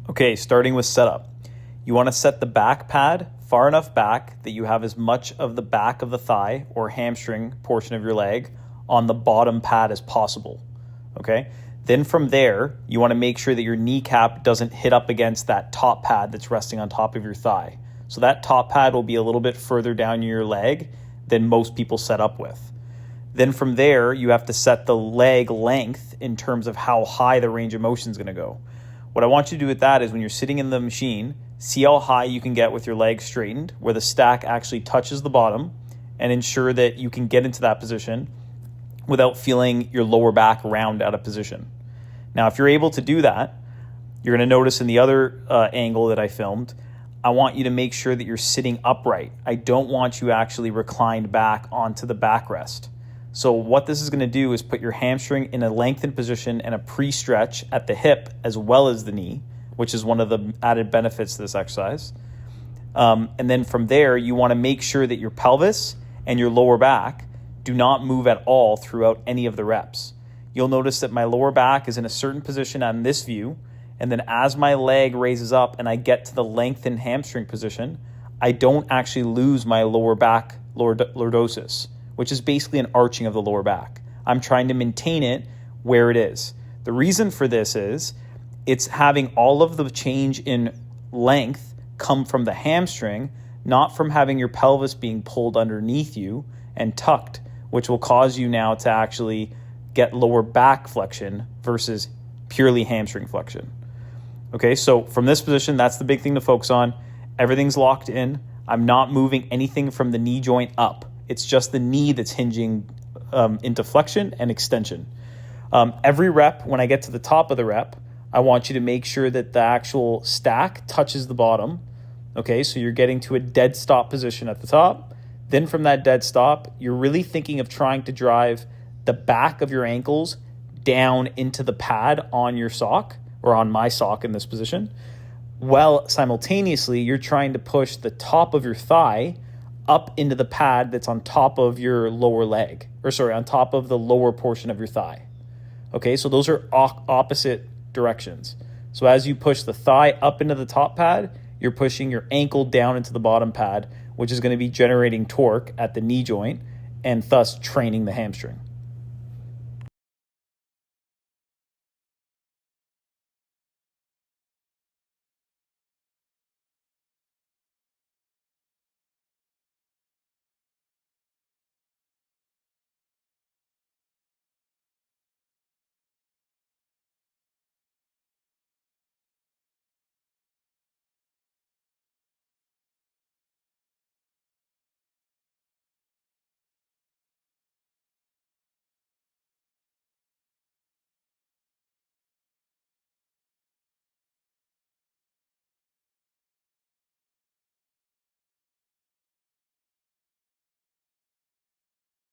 Okay, starting with setup. You want to set the back pad far enough back that you have as much of the back of the thigh or hamstring portion of your leg on the bottom pad as possible. Okay? Then from there, you want to make sure that your kneecap doesn't hit up against that top pad that's resting on top of your thigh. So that top pad will be a little bit further down your leg than most people set up with. Then from there, you have to set the leg length in terms of how high the range of motion is going to go. What I want you to do with that is when you're sitting in the machine, see how high you can get with your legs straightened, where the stack actually touches the bottom, and ensure that you can get into that position without feeling your lower back round out of position. Now, if you're able to do that, you're going to notice in the other angle that I filmed, I want you to make sure that you're sitting upright. I don't want you actually reclined back onto the backrest. So what this is going to do is put your hamstring in a lengthened position and a pre-stretch at the hip as well as the knee, which is one of the added benefits to this exercise. And then from there, you want to make sure that your pelvis and your lower back do not move at all throughout any of the reps. You'll notice that my lower back is in a certain position on this view, and then as my leg raises up and I get to the lengthened hamstring position, I don't actually lose my lower back lordosis, which is basically an arching of the lower back. I'm trying to maintain it where it is. The reason for this is it's having all of the change in length come from the hamstring, not from having your pelvis being pulled underneath you and tucked, which will cause you now to actually get lower back flexion versus purely hamstring flexion. Okay, so from this position, that's the big thing to focus on. Everything's locked in. I'm not moving anything from the knee joint up. It's just the knee that's hinging into flexion and extension. Every rep, when I get to the top of the rep, I want you to make sure that the actual stack touches the bottom. Okay, so you're getting to a dead stop position at the top. Then from that dead stop, you're really thinking of trying to drive the back of your ankles down into the pad on your sock, or on my sock in this position, while simultaneously you're trying to push the top of your thigh up into the pad that's on top of your lower leg, on top of the lower portion of your thigh. Okay, so those are opposite directions. So as you push the thigh up into the top pad, you're pushing your ankle down into the bottom pad, which is going to be generating torque at the knee joint and thus training the hamstring.